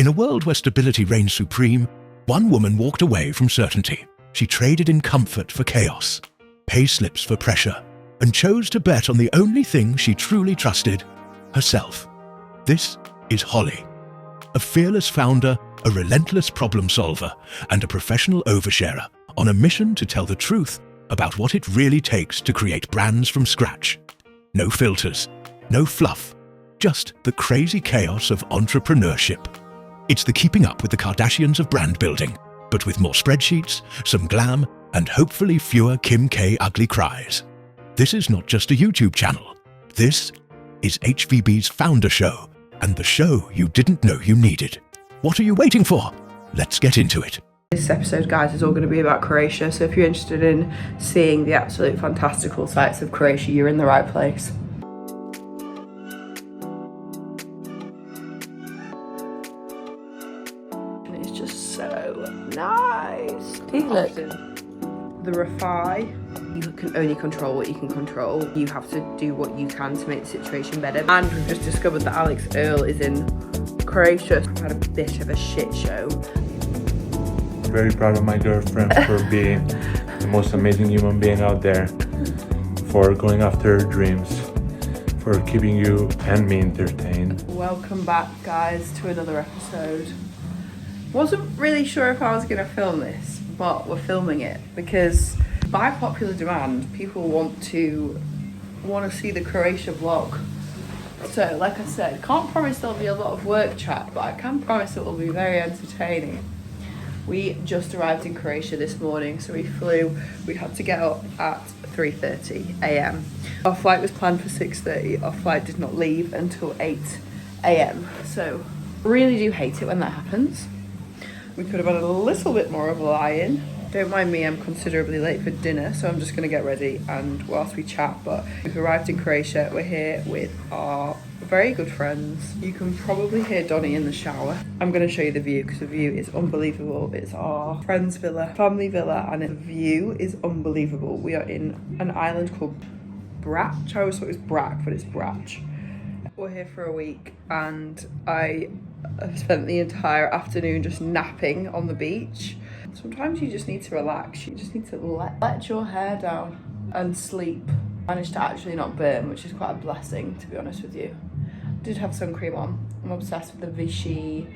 In a world where stability reigns supreme, one woman walked away from certainty. She traded in comfort for chaos, pay slips for pressure, and chose to bet on the only thing she truly trusted, herself. This is Holly, a fearless founder, a relentless problem solver, and a professional oversharer on a mission to tell the truth about what it really takes to create brands from scratch. No filters, no fluff, just the crazy chaos of entrepreneurship. It's the keeping up with the Kardashians of brand building, but with more spreadsheets, some glam, and hopefully fewer Kim K ugly cries. This is not just a YouTube channel. This is HVB's founder show, and the show you didn't know you needed. What are you waiting for? Let's get into it. This episode, guys, is all going to be about Croatia, so if you're interested in seeing the absolute fantastical sights of Croatia, you're in the right place. And it's just so nice. Look, the Wi-Fi. You can only control what you can control. You have to do what you can to make the situation better. And we've just discovered that Alix Earle is in Croatia. I've had a bit of a shit show. Very proud of my girlfriend for being the most amazing human being out there, for going after her dreams, for keeping you and me entertained. Welcome back, guys, to another episode. Wasn't really sure if I was going to film this, but we're filming it because by popular demand, people want to see the Croatia vlog. So, like I said, can't promise there'll be a lot of work chat, but I can promise it will be very entertaining. We just arrived in Croatia this morning, so we had to get up at 3:30 a.m. Our flight was planned for 6:30. Our flight did not leave until 8 a.m. So really do hate it when that happens. We could have had a little bit more of a lie-in. Don't mind me, I'm considerably late for dinner, so I'm just gonna get ready and whilst we chat. But we've arrived in Croatia. We're here with our very good friends. You can probably hear Donny in the shower. I'm gonna show you the view because the view is unbelievable. It's our friend's villa, family villa, and the view is unbelievable. We are in an island called Brac. I always thought it was Brac, but it's Brac. We're here for a week and I've spent the entire afternoon just napping on the beach. Sometimes you just need to relax. You just need to let your hair down and sleep. Managed to actually not burn, which is quite a blessing, to be honest with you. I did have sun cream on. I'm obsessed with the Vichy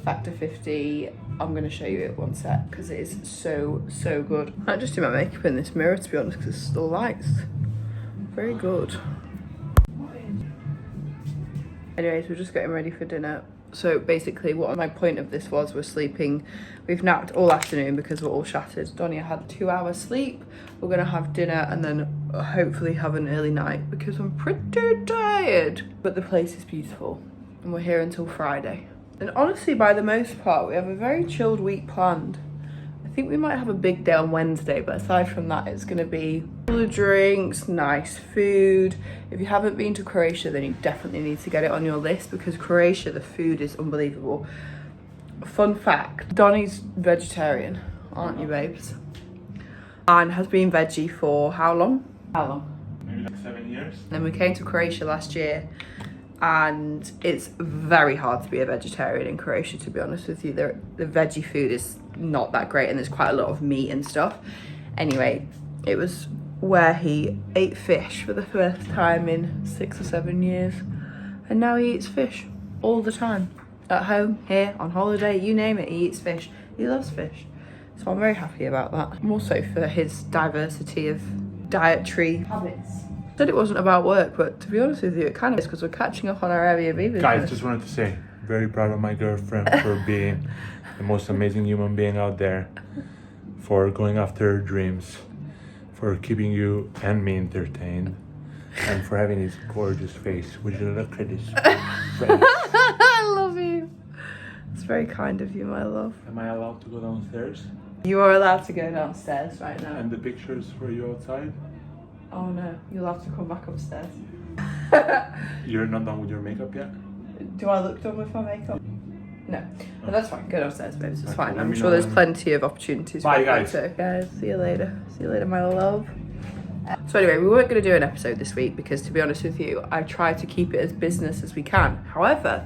Factor 50. I'm going to show you it one sec because it is so good. I might just do my makeup in this mirror, to be honest, because it's the lights. Very good. Anyways, we're just getting ready for dinner. So basically what my point of this was, we're sleeping. We've napped all afternoon because we're all shattered. Donny had 2 hours sleep. We're going to have dinner and then hopefully have an early night because I'm pretty tired. But the place is beautiful and we're here until Friday. And honestly, by the most part, we have a very chilled week planned. I think we might have a big day on Wednesday, but aside from that, it's going to be full of drinks, nice food. If you haven't been to Croatia, then you definitely need to get it on your list because Croatia, the food is unbelievable. Fun fact, Donny's vegetarian, aren't you, babes? And has been veggie for how long? Maybe like 7 years. Then we came to Croatia last year and it's very hard to be a vegetarian in Croatia, to be honest with you. The veggie food is not that great and there's quite a lot of meat and stuff. Anyway, it was where he ate fish for the first time in 6 or 7 years and now he eats fish all the time. At home, here, on holiday, you name it, he eats fish. He loves fish. So I'm very happy about that. I'm also for his diversity of dietary habits. I said it wasn't about work, but to be honest with you, it kind of is because we're catching up on our Airbnb business. Guys, just wanted to say, very proud of my girlfriend for being the most amazing human being out there, for going after her dreams, for keeping you and me entertained, and for having this gorgeous face. Would you look at this face? I love you. It's very kind of you, my love. Am I allowed to go downstairs? You are allowed to go downstairs right now. And the pictures for you outside? Oh no, you'll have to come back upstairs. You're not done with your makeup yet? Do I look done with my makeup? No. No, that's fine. Go downstairs, babes. It's Okay, fine. let I'm me sure know there's when- plenty of opportunities. Bye, for you guys. too. Guys, see you later. See you later, my love. So anyway, we weren't going to do an episode this week because, to be honest with you, I try to keep it as business as we can. However,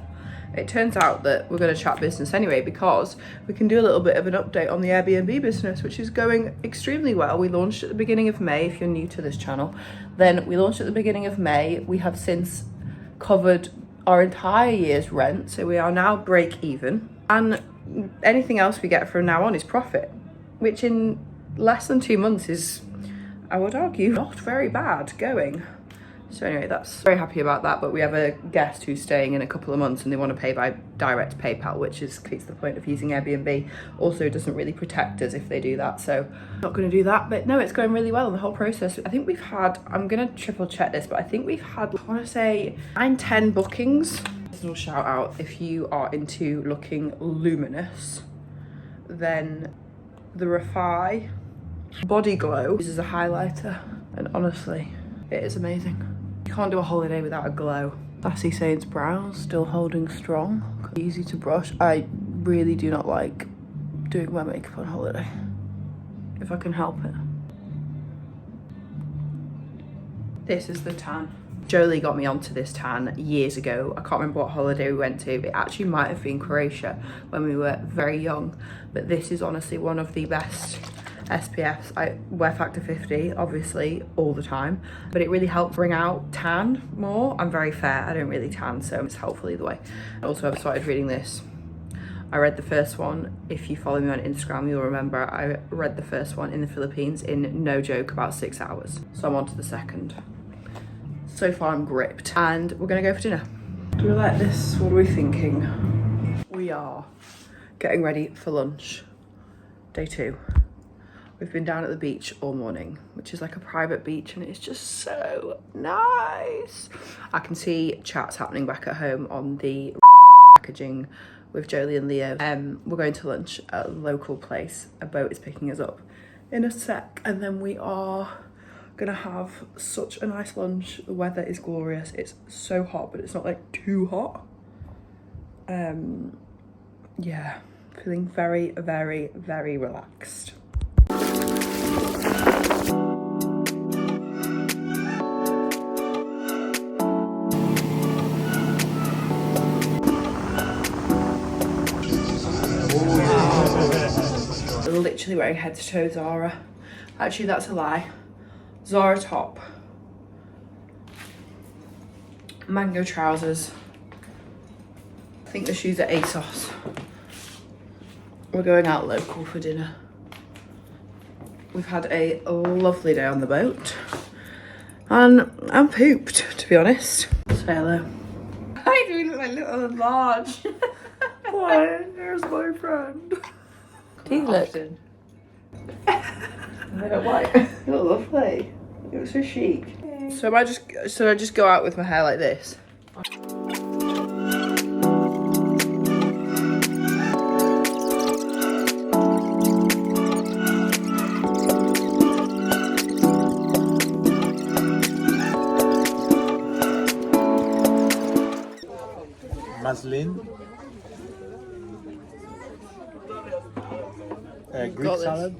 it turns out that we're going to chat business anyway, because we can do a little bit of an update on the Airbnb business, which is going extremely well. We launched at the beginning of May, if you're new to this channel. Then we launched at the beginning of May. We have since covered our entire year's rent, so we are now break even. And anything else we get from now on is profit, which in less than 2 months is, I would argue, not very bad going. So anyway, that's very happy about that. But we have a guest who's staying in a couple of months and they want to pay by direct PayPal, which is the point of using Airbnb. Also, it doesn't really protect us if they do that, so not going to do that. But no, it's going really well in the whole process. I think we've had, I'm going to triple check this, but I think we've had, I want to say 9-10 bookings. Little shout out, if you are into looking luminous, then the Refi Body Glow is a highlighter, and honestly, it is amazing. You can't do a holiday without a glow. Sassy Saints brows still holding strong, easy to brush. I really do not like doing my makeup on holiday, if I can help it. This is the tan. Jolie got me onto this tan years ago. I can't remember what holiday we went to. It actually might have been Croatia when we were very young, but this is honestly one of the best SPFs. I wear factor 50 obviously all the time, but it really helped bring out tan more. I'm very fair, I don't really tan, so it's helpful either way. Also, I've started reading this. I read the first one. If you follow me on Instagram, you'll remember I read the first one in the Philippines in, no joke, about 6 hours. So I'm on to the second. So far I'm gripped, and we're gonna go for dinner. Do we like this? What are we thinking? We are getting ready for lunch. Day 2. We've been down at the beach all morning, which is like a private beach, and it's just so nice. I can see chats happening back at home on the packaging with Jolie and Leo. We're going to lunch at a local place. A boat is picking us up in a sec, and then we are gonna have such a nice lunch. The weather is glorious. It's so hot, but it's not like too hot. Yeah, feeling very, very, very relaxed. Literally wearing head to toe Zara. Actually, that's a lie. Zara top, mango trousers. I think the shoes are ASOS. We're going out local for dinner. We've had a lovely day on the boat, and I'm pooped, to be honest. Say hello. Hi, doing my little large. Why? There's my friend. Do you look? I don't like. You look lovely. You look so chic. So I just go out with my hair like this. Muslin, Greek salad.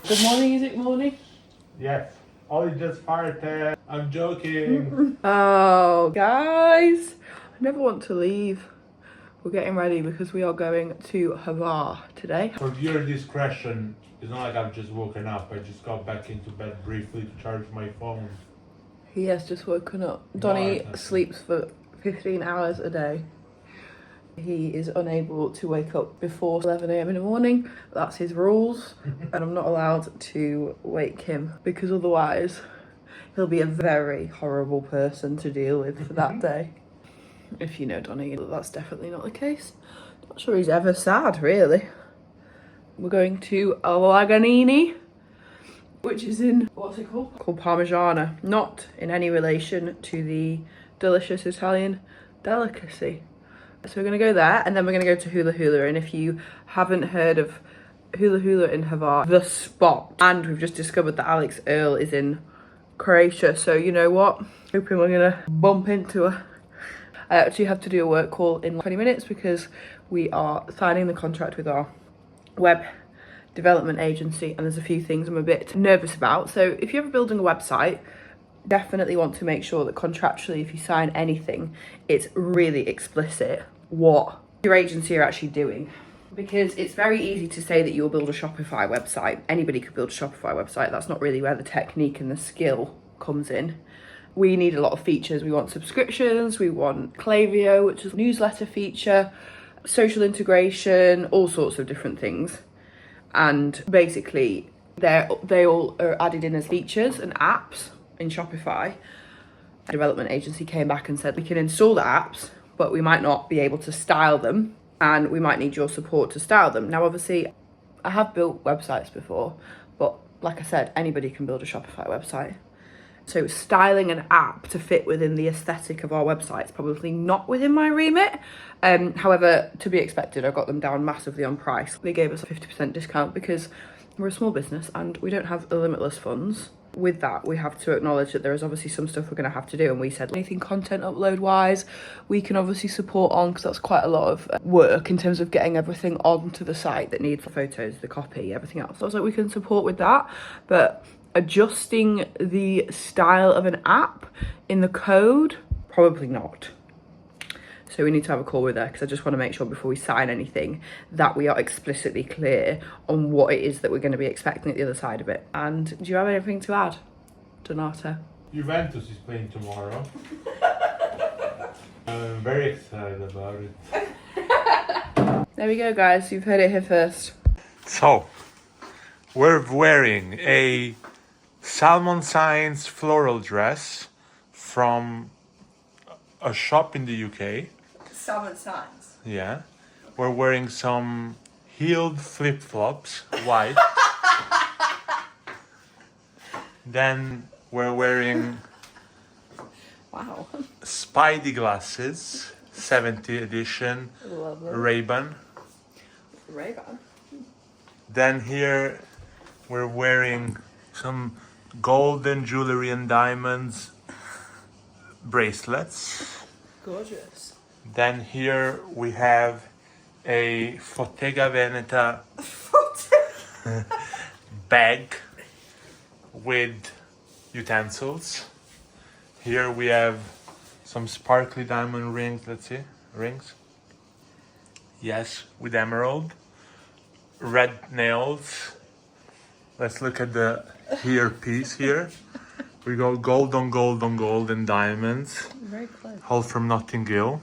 Good morning, is it morning? Yes. Ollie just farted. I'm joking. Oh, guys, I never want to leave. We're getting ready because we are going to Hvar today. For viewer discretion, it's not like I've just woken up. I just got back into bed briefly to charge my phone. He has just woken up. Donny No, sleeps for 15 hours a day. He is unable to wake up before 11 a.m. in the morning. That's his rules. And I'm not allowed to wake him because otherwise he'll be a very horrible person to deal with for that day. if you know Donny, that's definitely not the case. Not sure he's ever sad, really. We're going to Laganini, which is in, what's it called? Called Parmigiana. Not in any relation to the delicious Italian delicacy. So we're going to go there, and then we're going to go to Hula Hula. And if you haven't heard of Hula Hula in Hvar, the spot, and we've just discovered that Alix Earle is in Croatia, so you know what? Hoping we're going to bump into her. I actually have to do a work call in 20 minutes because we are signing the contract with our web development agency, and there's a few things I'm a bit nervous about. So if you're ever building a website, definitely want to make sure that contractually, if you sign anything, it's really explicit what your agency are actually doing. Because it's very easy to say that you'll build a Shopify website. Anybody could build a Shopify website. That's not really where the technique and the skill comes in. We need a lot of features. We want subscriptions, we want Klaviyo, which is a newsletter feature, social integration, all sorts of different things. And basically, they all are added in as features and apps in Shopify. A development agency came back and said, we can install the apps, but we might not be able to style them, and we might need your support to style them. Now, obviously, I have built websites before, but like I said, anybody can build a Shopify website. So styling an app to fit within the aesthetic of our website is probably not within my remit. However, to be expected, I got them down massively on price. They gave us a 50% discount because we're a small business and we don't have limitless funds. With that, we have to acknowledge that there is obviously some stuff we're going to have to do, and we said anything content upload wise we can obviously support on, because that's quite a lot of work in terms of getting everything onto the site that needs photos, the copy, everything else. So I was like, we can support with that, but adjusting the style of an app in the code, probably not. So we need to have a call with her, because I just want to make sure before we sign anything that we are explicitly clear on what it is that we're going to be expecting at the other side of it. And do you have anything to add, Donato? Juventus is playing tomorrow. I'm very excited about it. There we go, guys. You've heard it here first. So, we're wearing a Salmon Science floral dress from a shop in the UK. Salmon Science. Yeah. We're wearing some heeled flip-flops, white. Then we're wearing Wow. Spidey glasses, 70 edition, Lovely. Ray-Ban. Ray-Ban. Then here we're wearing some golden jewelry and diamonds bracelets. Gorgeous. Then here we have a Bottega Veneta bag with utensils. Here we have some sparkly diamond rings. Let's see, rings. Yes, with emerald. Red nails. Let's look at the here piece here. We go gold on gold on gold and diamonds. Very close. All from Notting Hill.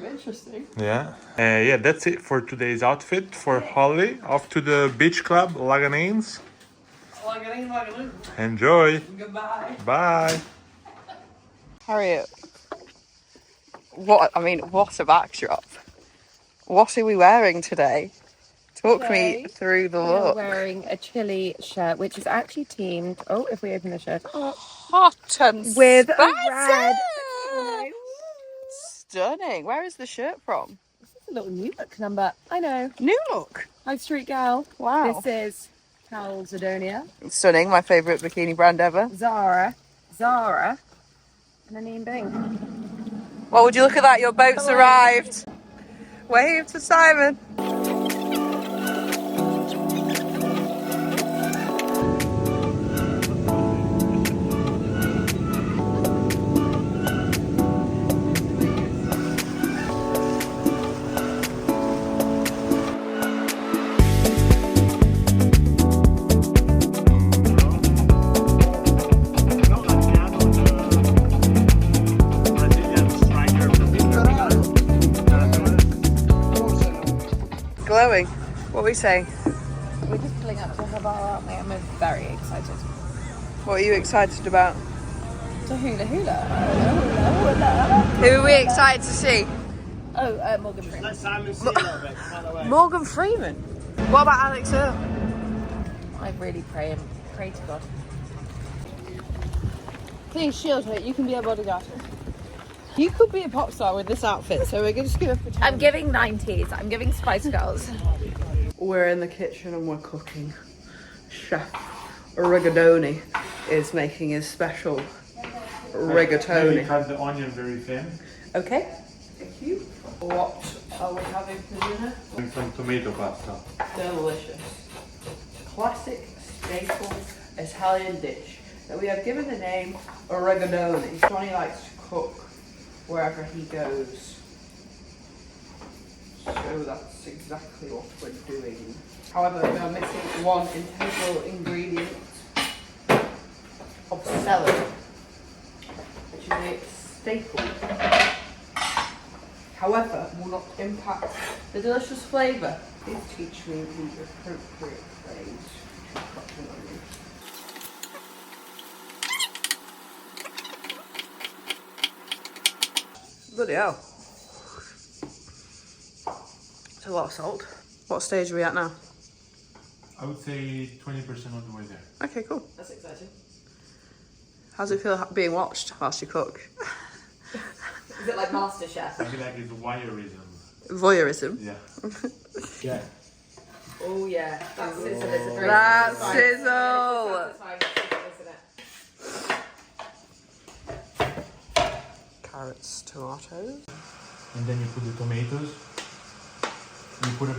Interesting. Yeah. Yeah, that's it for today's outfit for Holly. Off to the beach club, Laganines. Laganin. Enjoy. Goodbye. Bye. Harriet, what a backdrop. What are we wearing today? Talk me through the We're look. wearing a chili shirt, which is actually teamed. Oh, if we open the shirt, Hot and with spicy. a red. Stunning. Where is the shirt from? This is a little new look number. I know. New look. High Street Gal. Wow. This is Calzedonia. Stunning. My favourite bikini brand ever. Zara, and a name Bing. Well, would you look at that? Your boat's arrived. Wave to Simon. Glowing. What are we saying? We're just pulling up to Hvar, aren't we? I'm very excited. What are you excited about? The Hula Hula. Hula Hula. Who are we excited to see? Oh, Morgan Freeman. Let Simon see a little bit. Come on away. Morgan Freeman. What about Alix Earle? I really pray to God. Please shield her. You can be a bodyguard. You could be a pop star with this outfit, so we're just gonna pretend. I'm giving 90s. I'm giving Spice Girls. We're in the kitchen and we're cooking. Chef Rigatoni is making his special rigatoni. Cut the onion very thin. Okay, thank you. What are we having for dinner? And some tomato pasta. Delicious. Classic staple Italian dish that we have given the name rigatoni. Donny likes to cook wherever he goes. So that's exactly what we're doing. However, we are missing one integral ingredient of celery, which is a staple. However, will not impact the delicious flavour. Please teach me the appropriate phrase to cut an onion. Bloody hell. It's a lot of salt. What stage are we at now? I would say 20% of the way there. Okay, cool. That's exciting. How's it feel being watched whilst you cook? Is it like MasterChef? I feel like it's voyeurism. Voyeurism? Yeah. Yeah. Oh yeah. That sizzle is a very That satisfying- sizzle! satisfying sizzle, isn't it? Carrots, tomatoes. And then you put the tomatoes. You put a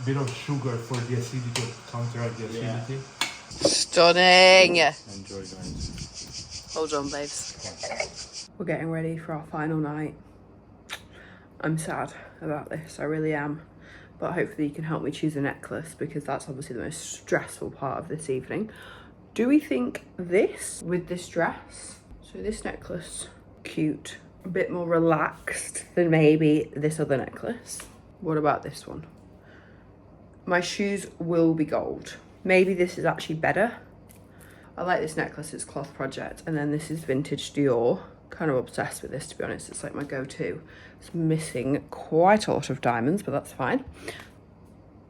bit of sugar for the acidity to counteract the acidity. Stunning! Enjoy, guys. Hold on, babes. We're getting ready for our final night. I'm sad about this, I really am. But hopefully you can help me choose a necklace because that's obviously the most stressful part of this evening. Do we think this with this dress? So this necklace, cute. A bit more relaxed than maybe this other necklace. What about this one? My shoes will be gold. Maybe this is actually better. I like this necklace, it's Cloth Project, and then this is Vintage Dior. Kind of obsessed with this, to be honest. It's like my go-to. It's missing quite a lot of diamonds, but that's fine.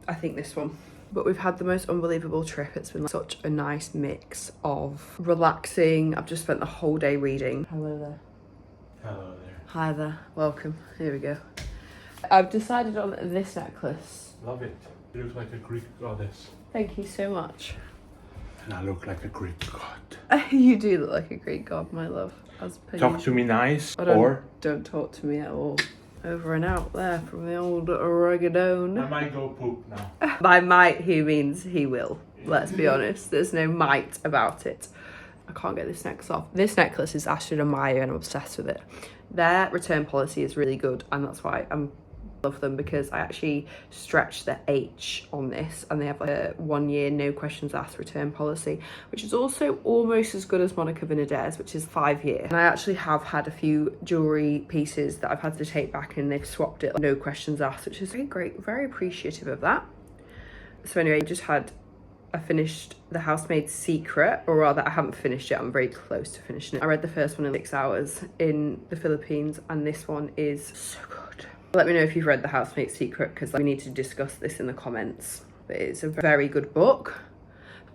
I think this one. But we've had the most unbelievable trip. It's been such a nice mix of relaxing. I've just spent the whole day reading. Hello there. Hello there. Hi there, welcome. Here we go. I've decided on this necklace. Love it. You look like a Greek goddess. Thank you so much. And I look like a Greek god. You do look like a Greek god, my love. As per Talk usual. to me nice, I or don't talk to me at all. Over and out there from the old rigadone. I might go poop now. By might, he means he will. Let's be honest. There's no might about it. I can't get this necklace off. This necklace is Ashton and Maya and I'm obsessed with it. Their return policy is really good and that's why I love them because I actually stretched the H on this and they have like a 1 year no questions asked return policy, which is also almost as good as Monica Vinader's, which is 5 years. And I actually have had a few jewellery pieces that I've had to take back and they've swapped it no questions asked, which is very great, very appreciative of that. So anyway, I finished The Housemaid's Secret, or rather I haven't finished it, I'm very close to finishing it. I read the first one in 6 hours in the Philippines and this one is so good. Let me know if you've read The Housemaid's Secret because we need to discuss this in the comments. But it's a very good book.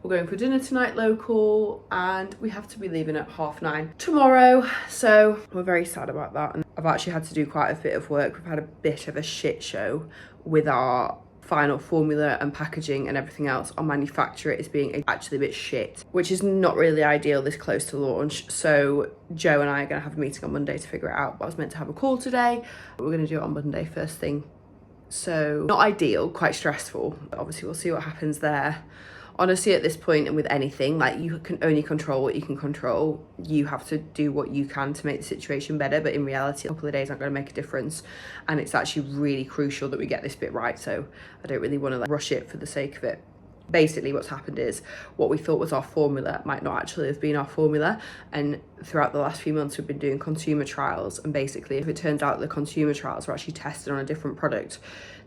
We're going for dinner tonight local and we have to be leaving at 9:30 tomorrow. So we're very sad about that. And I've actually had to do quite a bit of work. We've had a bit of a shit show with our final formula and packaging and everything else. Our manufacturer is being actually a bit shit, which is not really ideal this close to launch. So Joe and I are going to have a meeting on Monday to figure it out. I was meant to have a call today, but we're going to do it on Monday first thing. So not ideal, quite stressful, but obviously we'll see what happens there. Honestly, at this point and with anything, like you can only control what you can control. You have to do what you can to make the situation better, but in reality, a couple of days aren't going to make a difference. And it's actually really crucial that we get this bit right. So I don't really want to like rush it for the sake of it. Basically what's happened is what we thought was our formula might not actually have been our formula, and throughout the last few months we've been doing consumer trials, and basically if it turns out the consumer trials were actually tested on a different product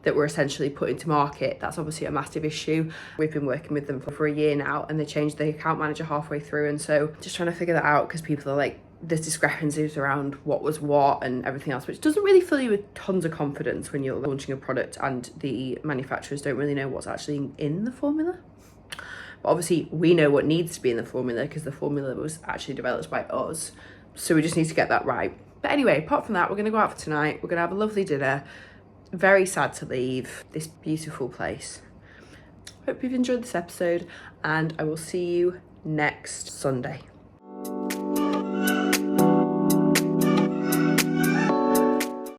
that we're essentially putting to market, that's obviously a massive issue. We've been working with them for a year now, and they changed the account manager halfway through, and so just trying to figure that out because people are like, there's discrepancies around what was what and everything else, which doesn't really fill you with tons of confidence when you're launching a product and the manufacturers don't really know what's actually in the formula. But obviously we know what needs to be in the formula because the formula was actually developed by us, so we just need to get that right. But anyway, apart from that, we're going to go out for tonight. We're going to have a lovely dinner. Very sad to leave this beautiful place. Hope you've enjoyed this episode, and I will see you next Sunday.